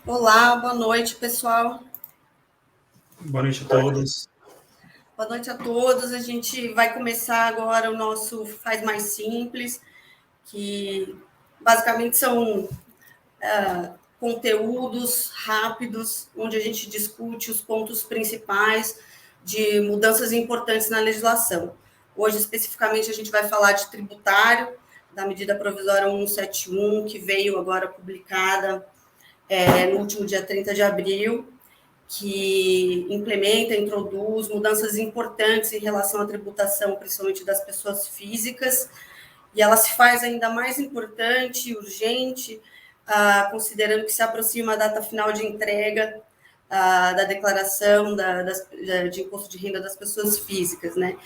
Olá, boa noite, pessoal. Boa noite a todos. Boa noite a todos. A gente vai começar agora o nosso Faz Mais Simples, que basicamente são conteúdos rápidos, onde a gente discute os pontos principais de mudanças importantes na legislação. Hoje, especificamente, a gente vai falar de tributário, da medida provisória 171, que veio agora publicada no último dia 30 de abril, que implementa, introduz mudanças importantes em relação à tributação, principalmente das pessoas físicas, e ela se faz ainda mais importante e urgente, considerando que se aproxima a data final de entrega da declaração de imposto de renda das pessoas físicas, né?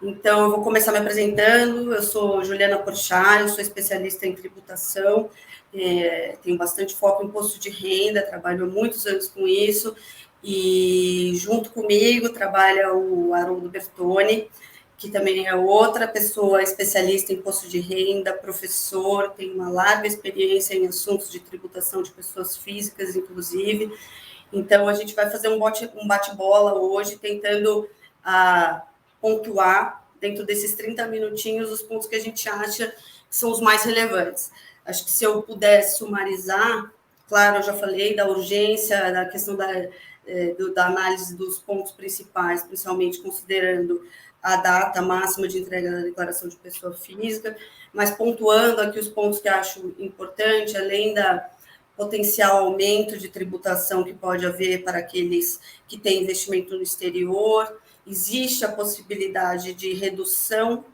Então, eu vou começar me apresentando. Eu sou Juliana Porchat, eu sou especialista em tributação, tenho bastante foco em imposto de renda, trabalho há muitos anos com isso, e junto comigo trabalha o Haroldo Bertoni, que também é outra pessoa especialista em imposto de renda, professor, tem uma larga experiência em assuntos de tributação de pessoas físicas, inclusive. Então, a gente vai fazer um bate-bola hoje, tentando pontuar, dentro desses 30 minutinhos, os pontos que a gente acha que são os mais relevantes. Acho que se eu pudesse sumarizar, claro, eu já falei da urgência, da questão da análise dos pontos principais, principalmente considerando a data máxima de entrega da declaração de pessoa física, mas pontuando aqui os pontos que acho importante, além da potencial aumento de tributação que pode haver para aqueles que têm investimento no exterior, existe a possibilidade de redução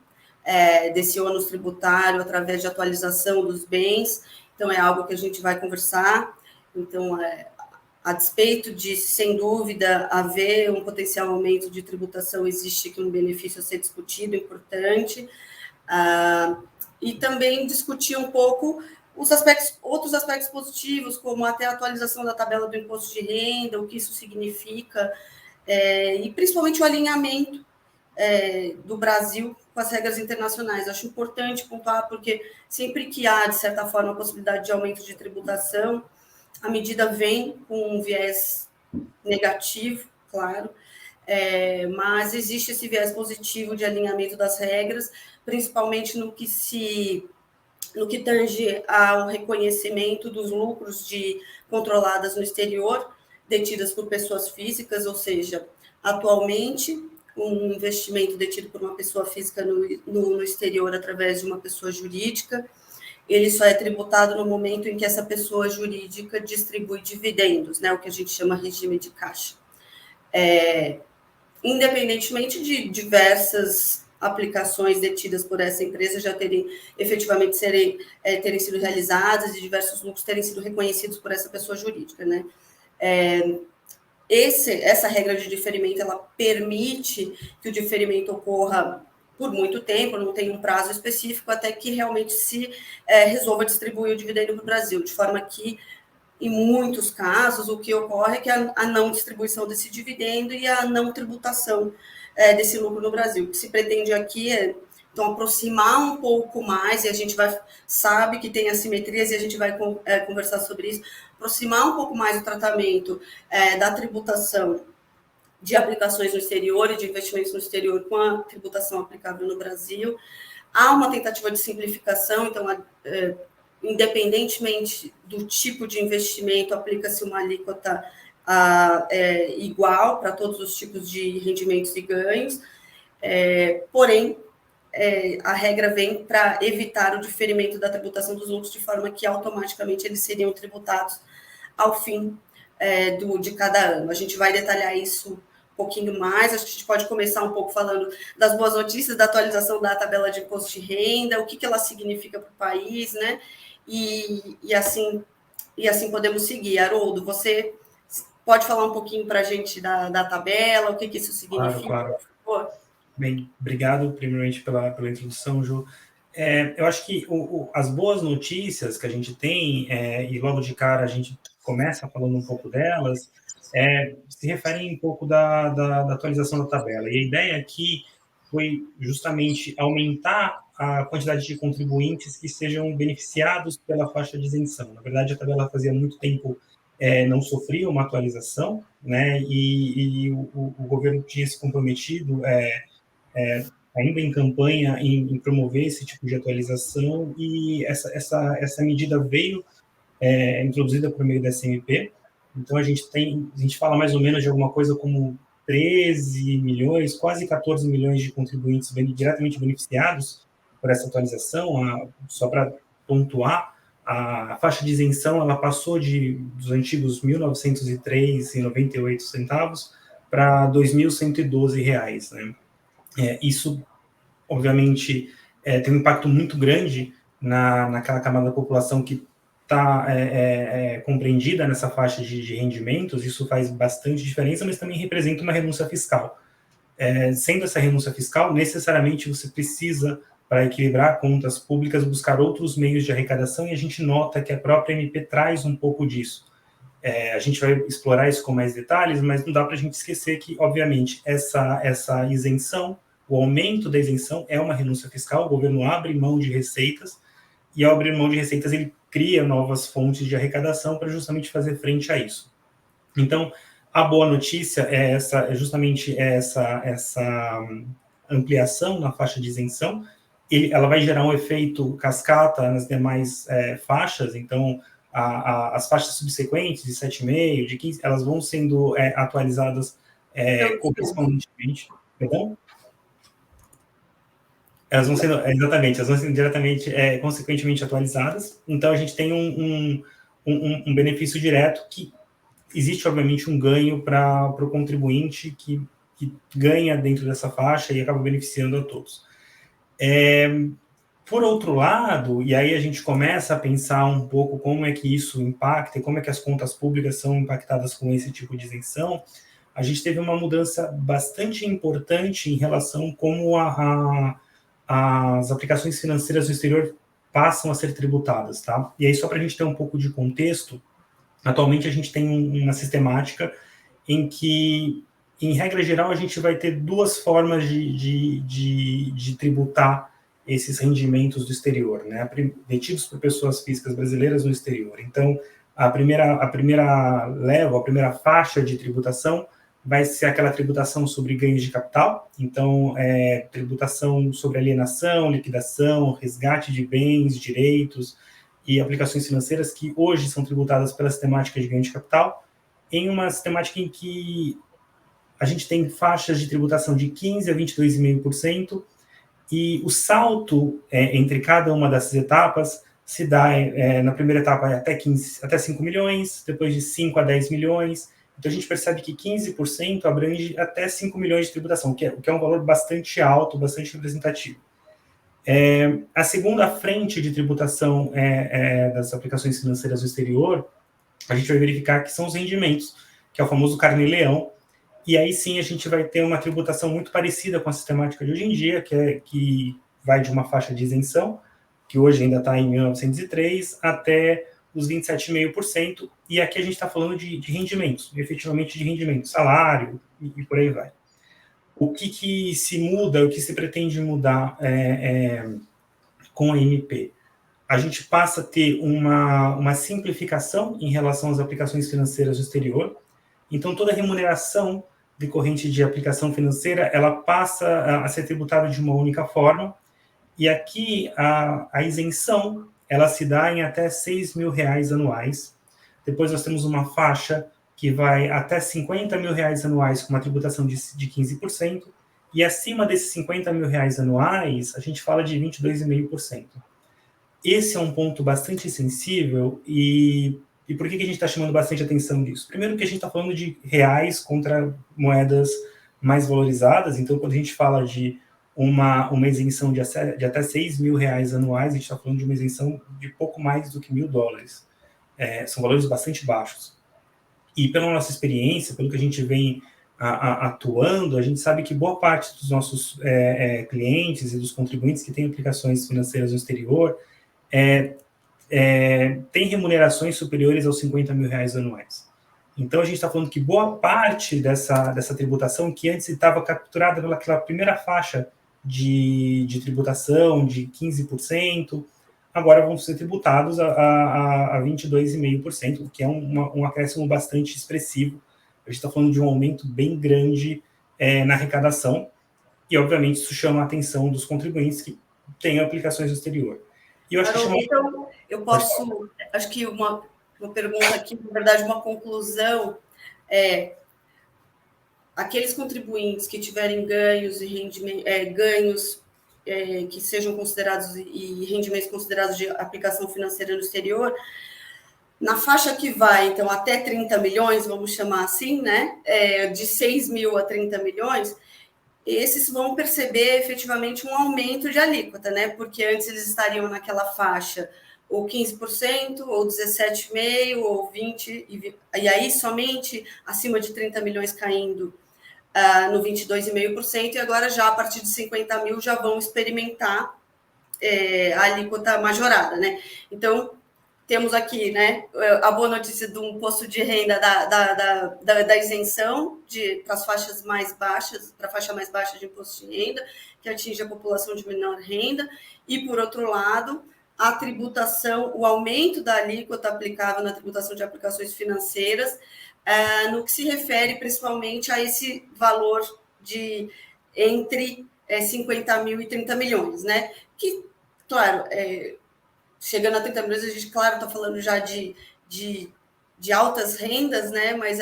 desse ônus tributário através de atualização dos bens, então é algo que a gente vai conversar. Então, a despeito de, sem dúvida, haver um potencial aumento de tributação, existe aqui um benefício a ser discutido, importante, e também discutir um pouco outros aspectos positivos, como até a atualização da tabela do imposto de renda, o que isso significa, e principalmente o alinhamento do Brasil com as regras internacionais. Acho importante pontuar, porque sempre que há, de certa forma, a possibilidade de aumento de tributação, a medida vem com um viés negativo, claro, mas existe esse viés positivo de alinhamento das regras, principalmente no que tange ao reconhecimento dos lucros controladas no exterior, detidas por pessoas físicas, ou seja, atualmente, um investimento detido por uma pessoa física no exterior através de uma pessoa jurídica, ele só é tributado no momento em que essa pessoa jurídica distribui dividendos, né, o que a gente chama regime de caixa. Independentemente de diversas aplicações detidas por essa empresa já terem efetivamente terem sido realizadas e diversos lucros terem sido reconhecidos por essa pessoa jurídica, né? Essa regra de diferimento, ela permite que o diferimento ocorra por muito tempo, não tem um prazo específico, até que realmente se resolva distribuir o dividendo para o Brasil, de forma que, em muitos casos, o que ocorre é que a não distribuição desse dividendo e a não tributação desse lucro no Brasil. O que se pretende aqui é, então, aproximar um pouco mais, e a gente sabe que tem assimetrias, e a gente vai conversar sobre isso, aproximar um pouco mais o tratamento da tributação de aplicações no exterior e de investimentos no exterior com a tributação aplicável no Brasil. Há uma tentativa de simplificação, então, independentemente do tipo de investimento, aplica-se uma alíquota igual para todos os tipos de rendimentos e ganhos, porém, a regra vem para evitar o diferimento da tributação dos lucros, de forma que automaticamente eles seriam tributados ao fim de cada ano. A gente vai detalhar isso um pouquinho mais, acho que a gente pode começar um pouco falando das boas notícias, da atualização da tabela de imposto de renda, o que ela significa para o país, né? E assim podemos seguir. Haroldo, você pode falar um pouquinho para a gente da tabela, o que isso significa? Claro. Bem, obrigado primeiramente pela introdução, Ju. Eu acho que as boas notícias que a gente tem, e logo de cara a gente começa falando um pouco delas, se referem um pouco da atualização da tabela. E a ideia aqui foi justamente aumentar a quantidade de contribuintes que sejam beneficiados pela faixa de isenção. Na verdade, a tabela fazia muito tempo não sofria uma atualização, né, e o governo tinha se comprometido, ainda em campanha, em promover esse tipo de atualização, e essa medida veio introduzida por meio da SMP. Então, a gente fala mais ou menos de alguma coisa como 13 milhões, quase 14 milhões de contribuintes diretamente beneficiados por essa atualização. Só para pontuar, a faixa de isenção ela passou dos antigos R$ 1.903,98 para R$ 2.112, né? Isso, obviamente, tem um impacto muito grande naquela camada da população que está compreendida nessa faixa de rendimentos. Isso faz bastante diferença, mas também representa uma renúncia fiscal. Sendo essa renúncia fiscal, necessariamente você precisa, para equilibrar contas públicas, buscar outros meios de arrecadação, e a gente nota que a própria MP traz um pouco disso. A gente vai explorar isso com mais detalhes, mas não dá para a gente esquecer que, obviamente, essa isenção, o aumento da isenção é uma renúncia fiscal. O governo abre mão de receitas, e ao abrir mão de receitas ele cria novas fontes de arrecadação para justamente fazer frente a isso. Então, a boa notícia é justamente essa ampliação na faixa de isenção. Ela vai gerar um efeito cascata nas demais faixas. Então, as faixas subsequentes, de 7,5%, de 15%, elas vão sendo atualizadas correspondentemente. Perdão? Elas vão sendo, exatamente, elas vão sendo diretamente, consequentemente atualizadas. Então, a gente tem um benefício direto, que existe, obviamente, um ganho para o contribuinte que ganha dentro dessa faixa e acaba beneficiando a todos. Por outro lado, e aí a gente começa a pensar um pouco como é que isso impacta, e como é que as contas públicas são impactadas com esse tipo de isenção. A gente teve uma mudança bastante importante em relação a como as aplicações financeiras no exterior passam a ser tributadas, tá? E aí, só para a gente ter um pouco de contexto, atualmente a gente tem uma sistemática em que, em regra geral, a gente vai ter duas formas de tributar esses rendimentos do exterior, né? Detidos por pessoas físicas brasileiras no exterior. Então, a primeira leva, a primeira faixa de tributação vai ser aquela tributação sobre ganhos de capital. Então, tributação sobre alienação, liquidação, resgate de bens, direitos e aplicações financeiras que hoje são tributadas pela sistemática de ganho de capital, em uma sistemática em que a gente tem faixas de tributação de 15% a 22,5%, e o salto entre cada uma dessas etapas se dá, na primeira etapa, até 5 milhões, depois de 5 a 10 milhões. Então, a gente percebe que 15% abrange até 5 milhões de tributação, o que é um valor bastante alto, bastante representativo. A segunda frente de tributação das aplicações financeiras do exterior, a gente vai verificar que são os rendimentos, que é o famoso carnê-leão, e aí sim a gente vai ter uma tributação muito parecida com a sistemática de hoje em dia, que vai de uma faixa de isenção, que hoje ainda está em 1903, até os 27,5%, e aqui a gente está falando de rendimentos, efetivamente de rendimento, salário, e por aí vai. O que se muda, o que se pretende mudar com a MP? A gente passa a ter uma simplificação em relação às aplicações financeiras do exterior. Então, toda remuneração decorrente de aplicação financeira, ela passa a ser tributada de uma única forma, e aqui a isenção, ela se dá em até R$ 6.000 anuais. Depois nós temos uma faixa que vai até R$ 50.000 anuais, com uma tributação de 15%, e acima desses R$ 50.000 anuais, a gente fala de 22,5%. Esse é um ponto bastante sensível, e por que a gente está chamando bastante atenção nisso? Primeiro que a gente está falando de reais contra moedas mais valorizadas. Então, quando a gente fala de uma isenção de até R$ 6.000 anuais, a gente está falando de uma isenção de pouco mais do que $1.000. São valores bastante baixos. E pela nossa experiência, pelo que a gente vem atuando, a gente sabe que boa parte dos nossos clientes e dos contribuintes que têm aplicações financeiras no exterior tem remunerações superiores aos R$ 50.000 anuais. Então, a gente está falando que boa parte dessa tributação, que antes estava capturada pelaquela primeira faixa de tributação de 15%, agora vão ser tributados a 22,5%, o que é um acréscimo bastante expressivo. A gente está falando de um aumento bem grande na arrecadação, e, obviamente, isso chama a atenção dos contribuintes que têm aplicações no exterior. E eu acho Haroldo, então, eu posso... Acho que uma pergunta aqui, na verdade, uma conclusão é aqueles contribuintes que tiverem ganhos e ganhos que sejam considerados e rendimentos considerados de aplicação financeira no exterior, na faixa que vai, então, até 30 milhões, vamos chamar assim, né? De 6 mil a 30 milhões, esses vão perceber efetivamente um aumento de alíquota, né? Porque antes eles estariam naquela faixa ou 15%, ou 17,5%, ou 20%, e aí somente acima de 30 milhões caindo no 22,5%, e agora já a partir de 50 mil já vão experimentar a alíquota majorada, né? Então, temos aqui, né, a boa notícia de um imposto de renda da isenção para as faixas mais baixas, para a faixa mais baixa de imposto de renda, que atinge a população de menor renda, e, por outro lado, a tributação, o aumento da alíquota aplicável na tributação de aplicações financeiras, no que se refere principalmente a esse valor de entre 50 mil e 30 milhões, né? Que, claro, chegando a 30 milhões, a gente, claro, está falando já de altas rendas, né? Mas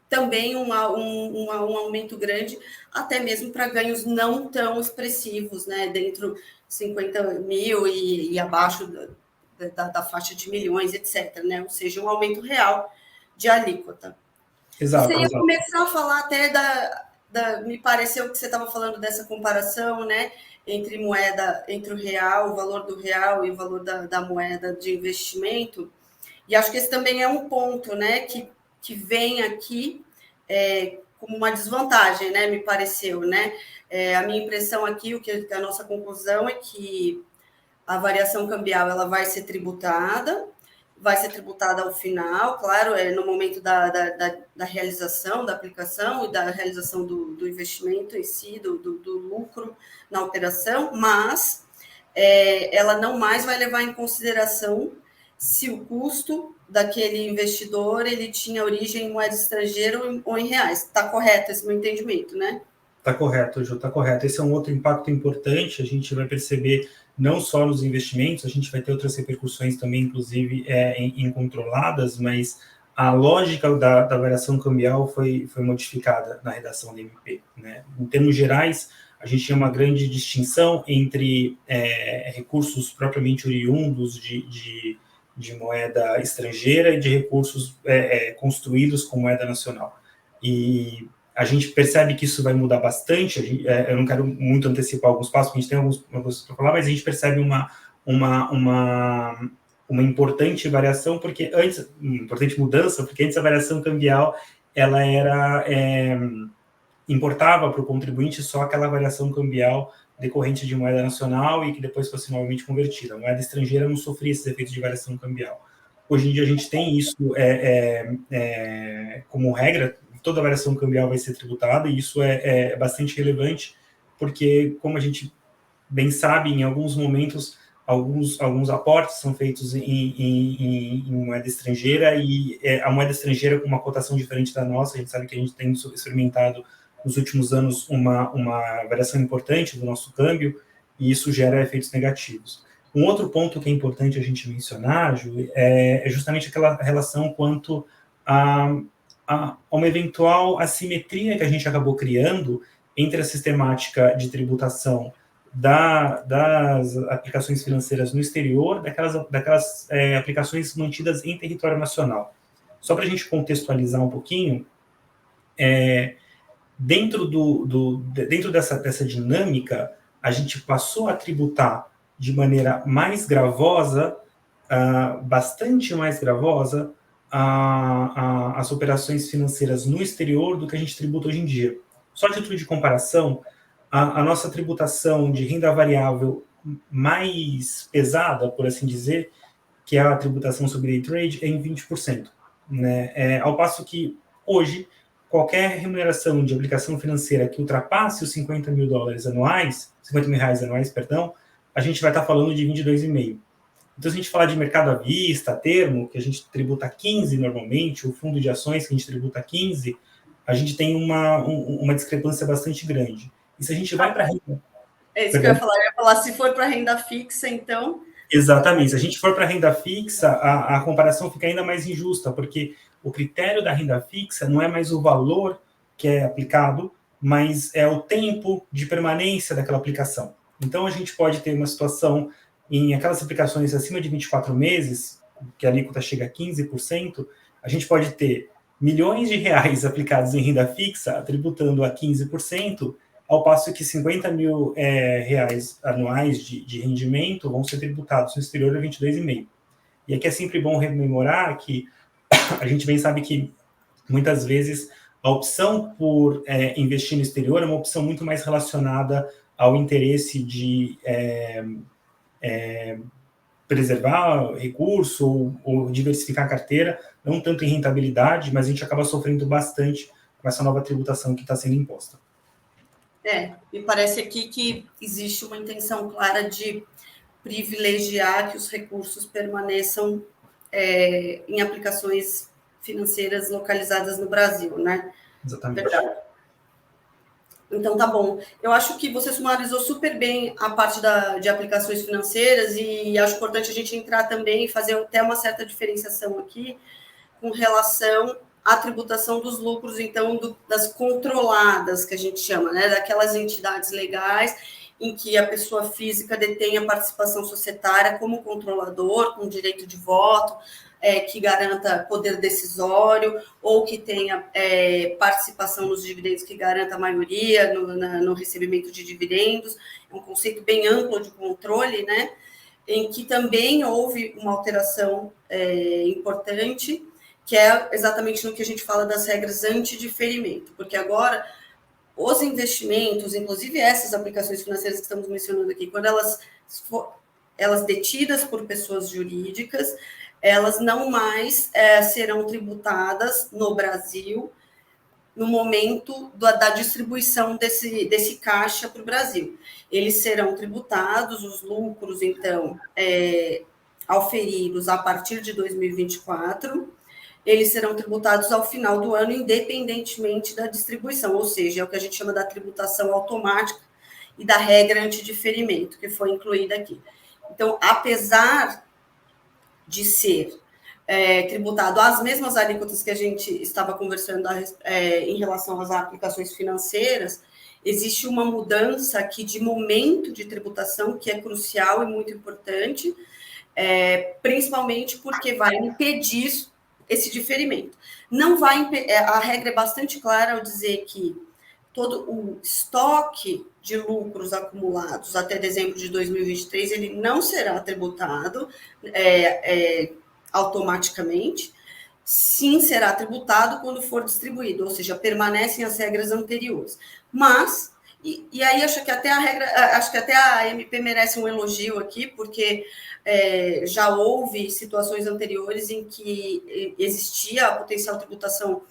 também um aumento grande, até mesmo para ganhos não tão expressivos, né? Dentro de 50 mil e abaixo da faixa de milhões, etc., né? Ou seja, um aumento real de alíquota. Exato. Você ia começar a falar até me pareceu que você estava falando dessa comparação, né? Entre o real, o valor do real e o valor da moeda de investimento. E acho que esse também é um ponto, né, que vem aqui como uma desvantagem, né, me pareceu, né? A minha impressão aqui, a nossa conclusão é que a variação cambial ela vai ser tributada ao final, claro, no momento da realização, da aplicação e da realização do investimento em si, do lucro na operação, mas ela não mais vai levar em consideração se o custo daquele investidor ele tinha origem em moeda estrangeira ou em reais. Está correto esse meu entendimento, né? Está correto, Ju, está correto. Esse é um outro impacto importante, a gente vai perceber não só nos investimentos, a gente vai ter outras repercussões também, inclusive, incontroladas, mas a lógica da variação cambial foi modificada na redação da MP, né? Em termos gerais, a gente tinha uma grande distinção entre recursos propriamente oriundos de moeda estrangeira e de recursos construídos com moeda nacional. E a gente percebe que isso vai mudar bastante. Eu não quero muito antecipar alguns passos, porque a gente tem algumas coisas para falar, mas a gente percebe uma importante variação, porque antes, uma importante mudança, porque antes a variação cambial ela importava para o contribuinte só aquela variação cambial decorrente de moeda nacional e que depois fosse novamente convertida. A moeda estrangeira não sofria esses efeitos de variação cambial. Hoje em dia a gente tem isso como regra. Toda a variação cambial vai ser tributada, e isso é bastante relevante, porque, como a gente bem sabe, em alguns momentos, alguns aportes são feitos em moeda estrangeira, e a moeda estrangeira com uma cotação diferente da nossa, a gente sabe que a gente tem experimentado nos últimos anos uma variação importante do nosso câmbio, e isso gera efeitos negativos. Um outro ponto que é importante a gente mencionar, Ju, é justamente aquela relação quanto a uma eventual assimetria que a gente acabou criando entre a sistemática de tributação das aplicações financeiras no exterior, daquelas aplicações mantidas em território nacional. Só para a gente contextualizar um pouquinho, dentro dessa dinâmica, a gente passou a tributar de maneira mais gravosa, bastante mais gravosa, as operações financeiras no exterior do que a gente tributa hoje em dia. Só a título de comparação, a nossa tributação de renda variável mais pesada, por assim dizer, que é a tributação sobre day trade, é em 20%. Né? Ao passo que, hoje, qualquer remuneração de aplicação financeira que ultrapasse os 50 mil reais anuais, a gente vai estar falando de 22,5%. Então, se a gente falar de mercado à vista, termo, que a gente tributa 15% normalmente, o fundo de ações que a gente tributa 15%, a gente tem uma discrepância bastante grande. E se a gente vai para a renda... É isso que eu ia falar, se for para renda fixa, então... Exatamente, se a gente for para a renda fixa, a comparação fica ainda mais injusta, porque o critério da renda fixa não é mais o valor que é aplicado, mas é o tempo de permanência daquela aplicação. Então, a gente pode ter uma situação em aquelas aplicações acima de 24 meses, que a alíquota chega a 15%, a gente pode ter milhões de reais aplicados em renda fixa, tributando a 15%, ao passo que 50 mil reais anuais de rendimento vão ser tributados no exterior a 22,5%. E aqui é sempre bom rememorar que a gente bem sabe que, muitas vezes, a opção por investir no exterior é uma opção muito mais relacionada ao interesse de preservar recurso ou diversificar a carteira, não tanto em rentabilidade, mas a gente acaba sofrendo bastante com essa nova tributação que está sendo imposta. Me parece aqui que existe uma intenção clara de privilegiar que os recursos permaneçam em aplicações financeiras localizadas no Brasil, né? Exatamente. Verdade. Então, tá bom. Eu acho que você sumarizou super bem a parte de aplicações financeiras e acho importante a gente entrar também e fazer até uma certa diferenciação aqui com relação à tributação dos lucros, então, das controladas, que a gente chama, né? Daquelas entidades legais em que a pessoa física detém a participação societária como controlador, com direito de voto, que garanta poder decisório, ou que tenha participação nos dividendos que garanta a maioria no recebimento de dividendos. É um conceito bem amplo de controle, né? Em que também houve uma alteração importante, que é exatamente no que a gente fala das regras anti-diferimento, porque agora os investimentos, inclusive essas aplicações financeiras que estamos mencionando aqui, quando elas detidas por pessoas jurídicas, elas não mais serão tributadas no Brasil no momento da distribuição desse caixa para o Brasil. Eles serão tributados, os lucros, então, auferidos a partir de 2024, eles serão tributados ao final do ano, independentemente da distribuição, ou seja, é o que a gente chama da tributação automática e da regra antidiferimento, que foi incluída aqui. Então, apesar de ser tributado às mesmas alíquotas que a gente estava conversando em relação às aplicações financeiras, existe uma mudança aqui de momento de tributação que é crucial e muito importante, principalmente porque vai impedir esse diferimento. Não vai a regra é bastante clara ao dizer que todo o estoque de lucros acumulados até dezembro de 2023, ele não será tributado automaticamente, sim será tributado quando for distribuído, ou seja, permanecem as regras anteriores. Mas, e aí acho que até a MP merece um elogio aqui, porque já houve situações anteriores em que existia a potencial tributação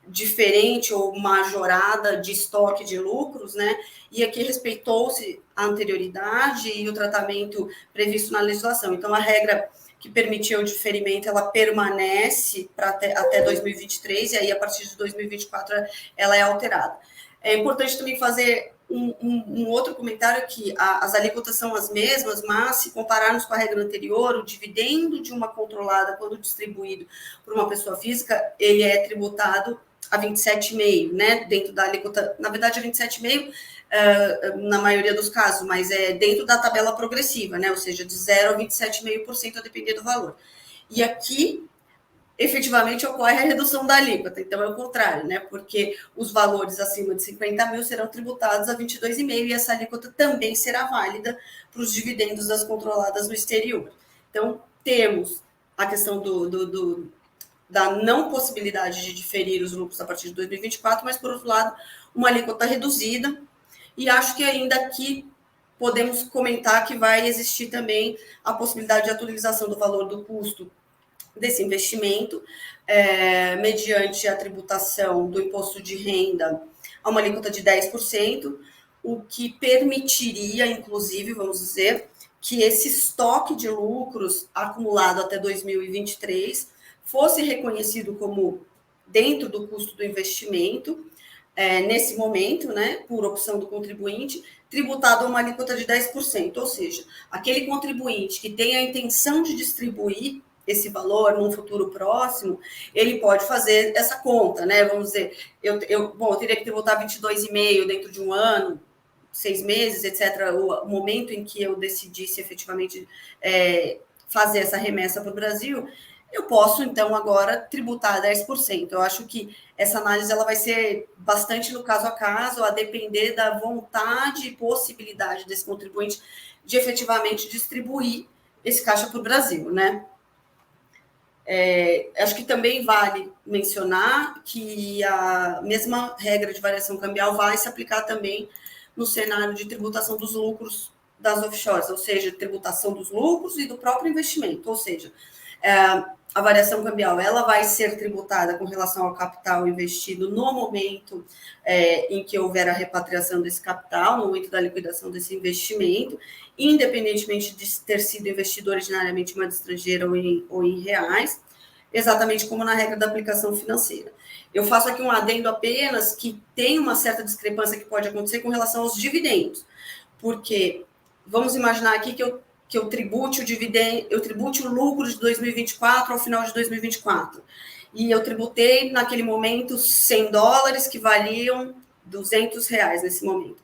diferente ou majorada de estoque de lucros, né? E aqui respeitou-se a anterioridade e o tratamento previsto na legislação. Então, a regra que permitiu o diferimento, ela permanece até 2023, e aí, a partir de 2024, ela é alterada. É importante também fazer um outro comentário que as alíquotas são as mesmas, mas se compararmos com a regra anterior, o dividendo de uma controlada, quando distribuído por uma pessoa física, ele é tributado a 27,5%, né? Dentro da alíquota, na verdade, é 27,5%, na maioria dos casos, mas é dentro da tabela progressiva, né? Ou seja, de 0% a 27,5% a depender do valor. E aqui, efetivamente, ocorre a redução da alíquota. Então, é o contrário, né? Porque os valores acima de 50 mil serão tributados a 22,5% e essa alíquota também será válida para os dividendos das controladas no exterior. Então, temos a questão da não possibilidade de diferir os lucros a partir de 2024, mas, por outro lado, uma alíquota reduzida. E acho que ainda aqui podemos comentar que vai existir também a possibilidade de atualização do valor do custo desse investimento, mediante a tributação do imposto de renda a uma alíquota de 10%, o que permitiria, inclusive, vamos dizer, que esse estoque de lucros acumulado até 2023 fosse reconhecido como dentro do custo do investimento, nesse momento, né, por opção do contribuinte, tributado a uma alíquota de 10%, ou seja, aquele contribuinte que tem a intenção de distribuir esse valor num futuro próximo, ele pode fazer essa conta, né? Vamos dizer, eu teria que tributar 22,5 dentro de um ano, 6 meses, etc., o momento em que eu decidisse efetivamente fazer essa remessa para o Brasil, eu posso, então, agora tributar 10%. Eu acho que essa análise ela vai ser bastante no caso a caso, a depender da vontade e possibilidade desse contribuinte de efetivamente distribuir esse caixa para o Brasil, né? Acho que também vale mencionar que a mesma regra de variação cambial vai se aplicar também no cenário de tributação dos lucros das offshores, ou seja, tributação dos lucros e do próprio investimento, ou seja, a variação cambial ela vai ser tributada com relação ao capital investido no momento em que houver a repatriação desse capital, no momento da liquidação desse investimento, independentemente de ter sido investido originariamente em moeda estrangeira ou em reais, exatamente como na regra da aplicação financeira. Eu faço aqui um adendo apenas que tem uma certa discrepância que pode acontecer com relação aos dividendos, porque vamos imaginar aqui que eu tribute o dividendo, eu tribute o lucro de 2024 ao final de 2024. E eu tributei, naquele momento, $100 que valiam R$200 nesse momento.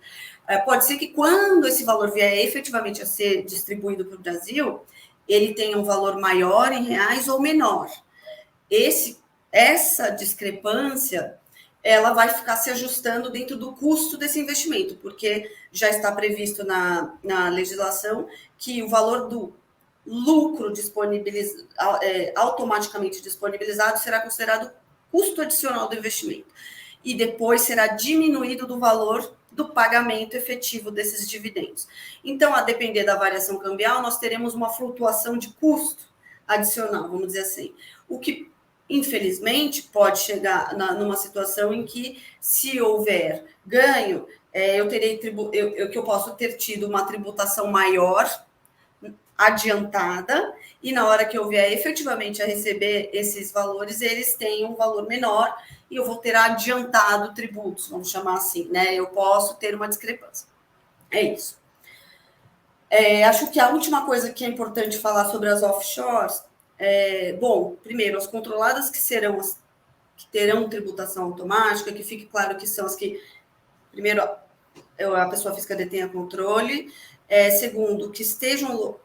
Pode ser que quando esse valor vier efetivamente a ser distribuído para o Brasil, ele tenha um valor maior em reais ou menor. Essa discrepância ela vai ficar se ajustando dentro do custo desse investimento, porque já está previsto na legislação que o valor do lucro automaticamente disponibilizado será considerado custo adicional do investimento e depois será diminuído do valor do pagamento efetivo desses dividendos. Então, a depender da variação cambial, nós teremos uma flutuação de custo adicional, vamos dizer assim, o que infelizmente, pode chegar numa situação em que, se houver ganho, eu posso ter tido uma tributação maior, adiantada, e na hora que eu vier efetivamente a receber esses valores, eles têm um valor menor, e eu vou ter adiantado tributos, vamos chamar assim, né? Eu posso ter uma discrepância. É isso. Acho que a última coisa que é importante falar sobre as offshores bom, primeiro, as controladas que terão tributação automática, que fique claro que são as que, primeiro, a pessoa física detenha controle, segundo, que estejam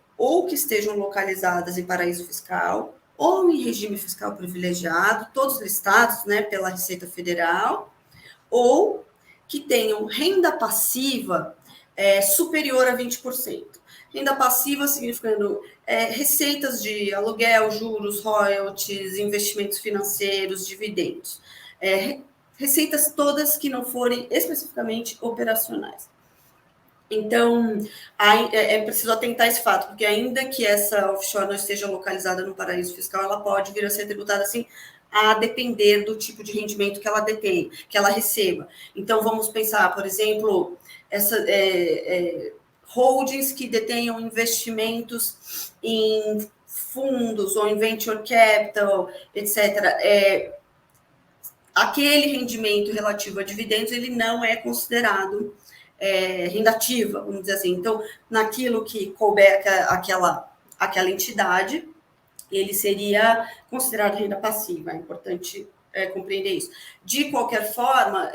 localizadas em paraíso fiscal ou em regime fiscal privilegiado, todos listados, né, pela Receita Federal, ou que tenham renda passiva superior a 20%. Renda passiva significando receitas de aluguel, juros, royalties, investimentos financeiros, dividendos. Receitas todas que não forem especificamente operacionais. Então, é preciso atentar a esse fato, porque ainda que essa offshore não esteja localizada no paraíso fiscal, ela pode vir a ser tributada assim, a depender do tipo de rendimento que ela detém, que ela receba. Então, vamos pensar, por exemplo, holdings que detenham investimentos em fundos ou em venture capital, etc. Aquele rendimento relativo a dividendos, ele não é considerado renda ativa, vamos dizer assim. Então, naquilo que couber aquela entidade, ele seria considerado renda passiva. É importante compreender isso. De qualquer forma,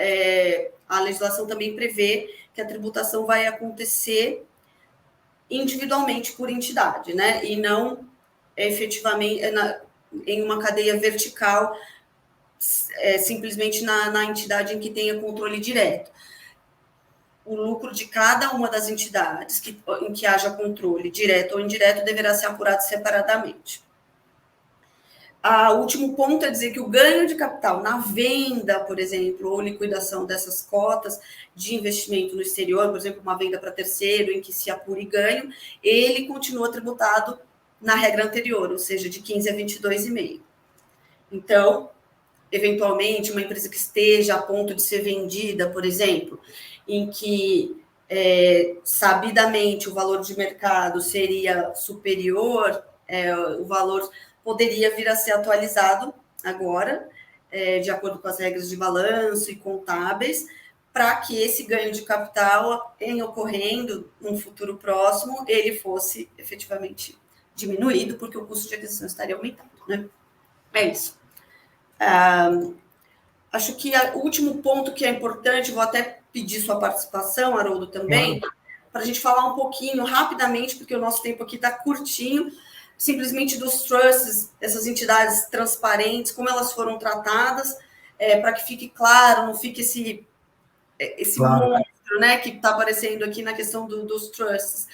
a legislação também prevê que a tributação vai acontecer individualmente por entidade, né? E não efetivamente em uma cadeia vertical, simplesmente na entidade em que tenha controle direto. O lucro de cada uma das entidades em que haja controle direto ou indireto deverá ser apurado separadamente. O último ponto é dizer que o ganho de capital na venda, por exemplo, ou liquidação dessas cotas de investimento no exterior, por exemplo, uma venda para terceiro, em que se apure ganho, ele continua tributado na regra anterior, ou seja, de 15 a 22,5. Então, eventualmente, uma empresa que esteja a ponto de ser vendida, por exemplo, em que sabidamente o valor de mercado seria superior, o valor poderia vir a ser atualizado agora, de acordo com as regras de balanço e contábeis, para que esse ganho de capital, em ocorrendo num futuro próximo, ele fosse efetivamente diminuído, porque o custo de aquisição estaria aumentando, né? É isso. Acho que o último ponto que é importante, vou até pedir sua participação, Haroldo, também, para a gente falar um pouquinho rapidamente, porque o nosso tempo aqui está curtinho, simplesmente dos trusts, essas entidades transparentes, como elas foram tratadas, para que fique claro, não fique esse monstro, né, que está aparecendo aqui na questão dos trusts.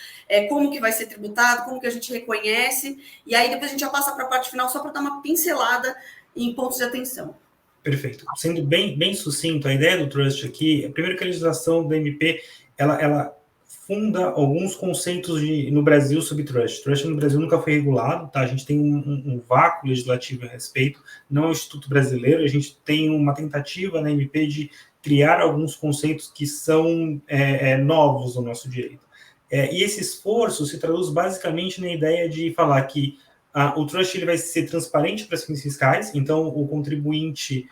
Como que vai ser tributado, como que a gente reconhece, e aí depois a gente já passa para a parte final, só para dar uma pincelada em pontos de atenção. Perfeito. Sendo bem sucinto, a ideia do trust aqui, primeiro que a legislação da MP, ela funda alguns conceitos no Brasil sobre trust. Trust no Brasil nunca foi regulado, tá? A gente tem um vácuo legislativo a respeito, não é o Instituto Brasileiro, a gente tem uma tentativa na MP de criar alguns conceitos que são novos no nosso direito. E esse esforço se traduz basicamente na ideia de falar que o trust ele vai ser transparente para as fins fiscais, então o contribuinte,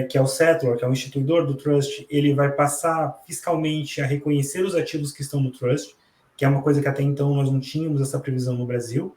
que é o settlor, que é o instituidor do trust, ele vai passar fiscalmente a reconhecer os ativos que estão no trust, que é uma coisa que até então nós não tínhamos essa previsão no Brasil,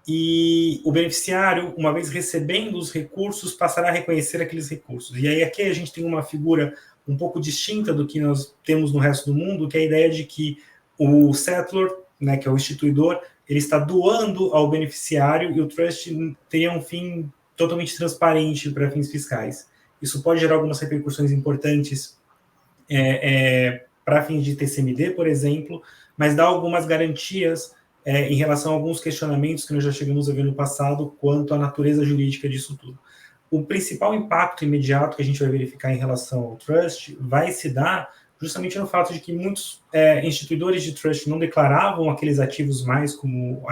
e o beneficiário, uma vez recebendo os recursos, passará a reconhecer aqueles recursos. E aí aqui a gente tem uma figura um pouco distinta do que nós temos no resto do mundo, que é a ideia de que o settlor, né, que é o instituidor, ele está doando ao beneficiário e o trust teria um fim totalmente transparente para fins fiscais. Isso pode gerar algumas repercussões importantes para fins de TCMD, por exemplo, mas dá algumas garantias em relação a alguns questionamentos que nós já chegamos a ver no passado quanto à natureza jurídica disso tudo. O principal impacto imediato que a gente vai verificar em relação ao trust vai se dar justamente no fato de que muitos instituidores de trust não declaravam aqueles ativos mais como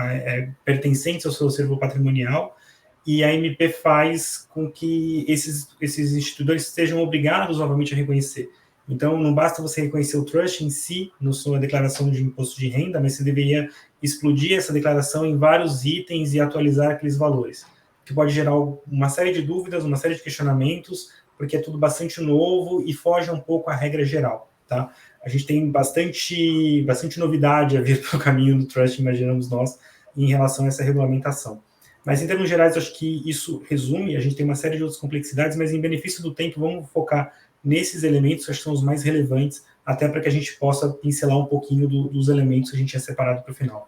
pertencentes ao seu acervo patrimonial, e a MP faz com que esses instituidores sejam obrigados novamente a reconhecer. Então, não basta você reconhecer o trust em si, na sua declaração de imposto de renda, mas você deveria explodir essa declaração em vários itens e atualizar aqueles valores, que pode gerar uma série de dúvidas, uma série de questionamentos, porque é tudo bastante novo e foge um pouco à regra geral. Tá? A gente tem bastante novidade a vir pelo caminho do trust, imaginamos nós, em relação a essa regulamentação. Mas, em termos gerais, acho que isso resume, a gente tem uma série de outras complexidades, mas, em benefício do tempo, vamos focar nesses elementos que acho que são os mais relevantes, até para que a gente possa pincelar um pouquinho dos elementos que a gente tinha separado para o final.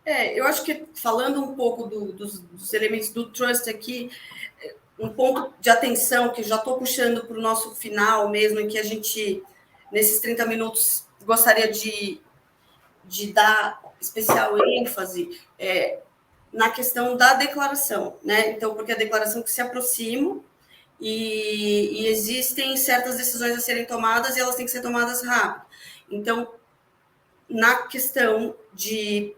Eu acho que, falando um pouco dos elementos do trust aqui, um ponto de atenção que já estou puxando para o nosso final mesmo, em que a gente, nesses 30 minutos, gostaria de dar especial ênfase na questão da declaração, né? Então, porque a declaração que se aproxima e existem certas decisões a serem tomadas e elas têm que ser tomadas rápido. Então, na questão de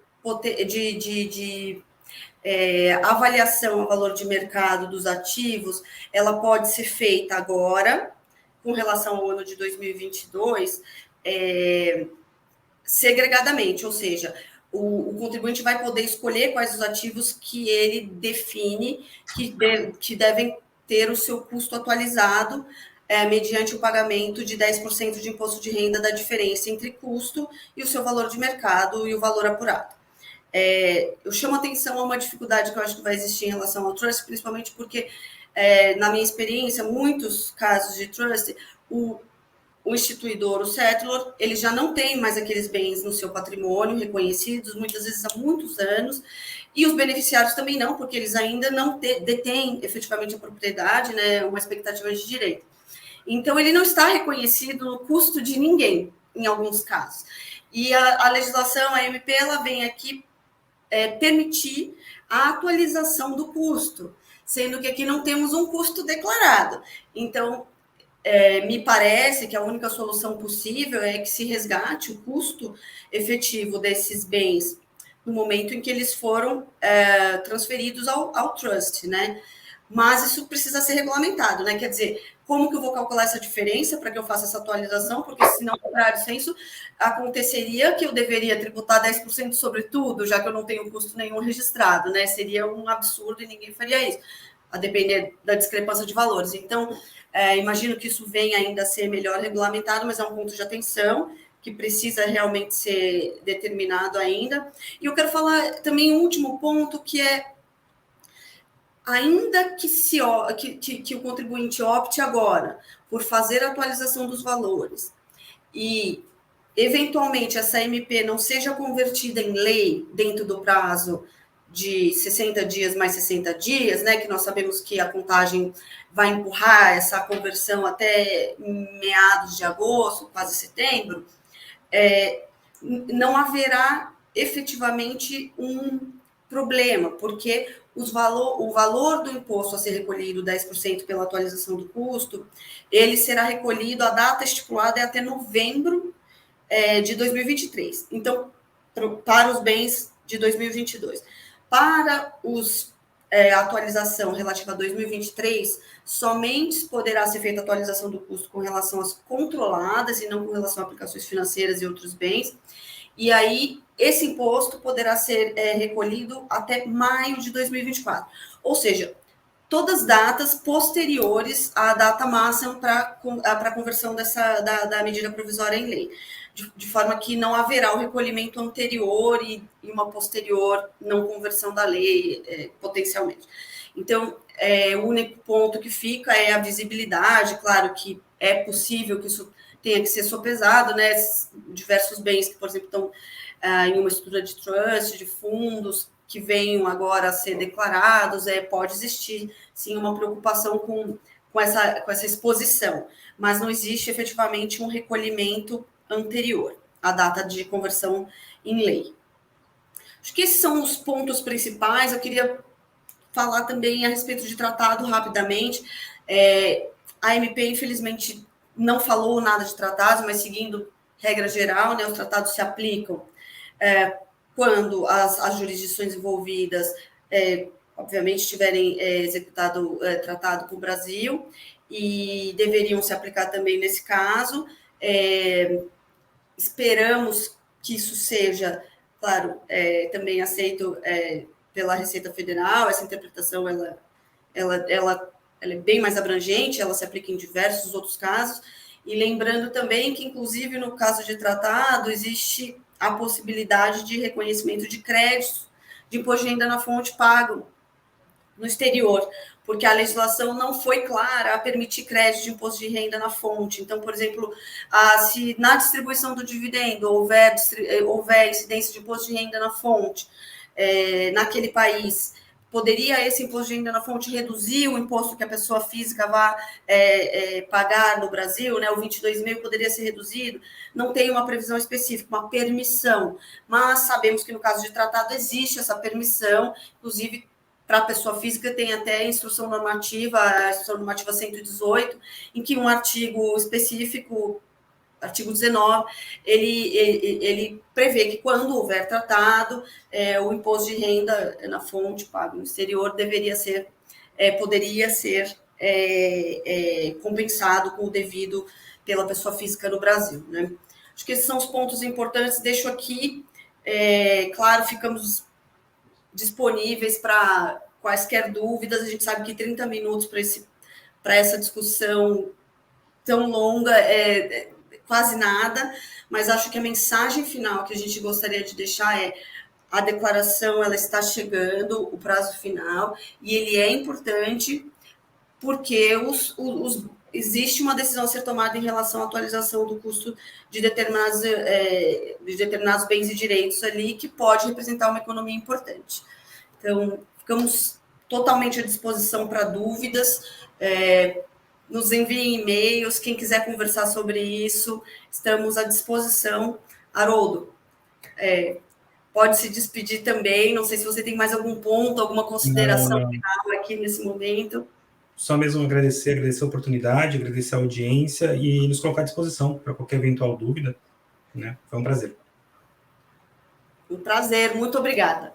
avaliação ao valor de mercado dos ativos, ela pode ser feita agora, com relação ao ano de 2022, segregadamente, ou seja, o contribuinte vai poder escolher quais os ativos que ele define que devem ter o seu custo atualizado mediante o pagamento de 10% de imposto de renda da diferença entre custo e o seu valor de mercado e o valor apurado. Eu chamo atenção a uma dificuldade que eu acho que vai existir em relação ao trust, principalmente porque, na minha experiência, muitos casos de trust, o instituidor, o settlor, ele já não tem mais aqueles bens no seu patrimônio reconhecidos, muitas vezes há muitos anos, e os beneficiários também não, porque eles ainda não detêm efetivamente a propriedade, né, uma expectativa de direito. Então, ele não está reconhecido no custo de ninguém, em alguns casos. E a legislação, a MP, ela vem aqui permitir a atualização do custo, sendo que aqui não temos um custo declarado. Então, me parece que a única solução possível é que se resgate o custo efetivo desses bens no momento em que eles foram transferidos ao trust, né? mas isso precisa ser regulamentado, né? Quer dizer, como que eu vou calcular essa diferença para que eu faça essa atualização? Porque, se não, contrário senso, aconteceria que eu deveria tributar 10% sobre tudo, já que eu não tenho custo nenhum registrado, né? Seria um absurdo e ninguém faria isso, a depender da discrepância de valores. Então, imagino que isso venha ainda a ser melhor regulamentado, mas é um ponto de atenção que precisa realmente ser determinado ainda. E eu quero falar também um último ponto, que é, ainda que o contribuinte opte agora por fazer a atualização dos valores e, eventualmente, essa MP não seja convertida em lei dentro do prazo de 60 dias mais 60 dias, né, que nós sabemos que a contagem vai empurrar essa conversão até meados de agosto, quase setembro, não haverá efetivamente um problema, porque o valor do imposto a ser recolhido, 10% pela atualização do custo, ele será recolhido, a data estipulada é até novembro de 2023. Então, para os bens de 2022. Para a atualização relativa a 2023, somente poderá ser feita a atualização do custo com relação às controladas e não com relação a aplicações financeiras e outros bens. E aí, esse imposto poderá ser recolhido até maio de 2024. Ou seja, todas datas posteriores à data máxima para a conversão da medida provisória em lei, de forma que não haverá o recolhimento anterior e uma posterior não conversão da lei, potencialmente. Então, o único ponto que fica é a visibilidade. Claro que é possível que isso tenha que ser sopesado, né? Diversos bens que, por exemplo, estão em uma estrutura de trust, de fundos, que venham agora a ser declarados, pode existir, sim, uma preocupação com essa exposição, mas não existe efetivamente um recolhimento anterior à data de conversão em lei. Acho que esses são os pontos principais. Eu queria falar também a respeito de tratado rapidamente. A MP, infelizmente, não falou nada de tratados, mas seguindo regra geral, né, os tratados se aplicam quando as jurisdições envolvidas, obviamente, tiverem executado tratado com o Brasil, e deveriam se aplicar também nesse caso. Esperamos que isso seja, claro, também aceito pela Receita Federal. Essa interpretação ela é bem mais abrangente, ela se aplica em diversos outros casos. E lembrando também que, inclusive, no caso de tratado, existe a possibilidade de reconhecimento de créditos de imposto de renda na fonte pago no exterior, porque a legislação não foi clara a permitir crédito de imposto de renda na fonte. Então, por exemplo, se na distribuição do dividendo houver incidência de imposto de renda na fonte naquele país, poderia esse imposto de renda na fonte reduzir o imposto que a pessoa física vai pagar no Brasil, né? O 22,5 poderia ser reduzido. Não tem uma previsão específica, uma permissão, mas sabemos que no caso de tratado existe essa permissão, inclusive para a pessoa física tem até a instrução normativa 118, em que um artigo específico, artigo 19, ele prevê que, quando houver tratado, o imposto de renda na fonte pago no exterior poderia ser compensado com o devido pela pessoa física no Brasil, né? Acho que esses são os pontos importantes. Deixo aqui, claro, ficamos disponíveis para quaisquer dúvidas. A gente sabe que 30 minutos para essa discussão tão longa quase nada, mas acho que a mensagem final que a gente gostaria de deixar é: a declaração ela está chegando, o prazo final, e ele é importante porque existe uma decisão a ser tomada em relação à atualização do custo de determinados bens e direitos ali, que pode representar uma economia importante. Então, ficamos totalmente à disposição para dúvidas. Nos enviem e-mails. Quem quiser conversar sobre isso, estamos à disposição. Haroldo, pode se despedir também. Não sei se você tem mais algum ponto, alguma consideração final aqui nesse momento. Só mesmo agradecer a oportunidade, agradecer a audiência e nos colocar à disposição para qualquer eventual dúvida, né? Foi um prazer. Um prazer, muito obrigada.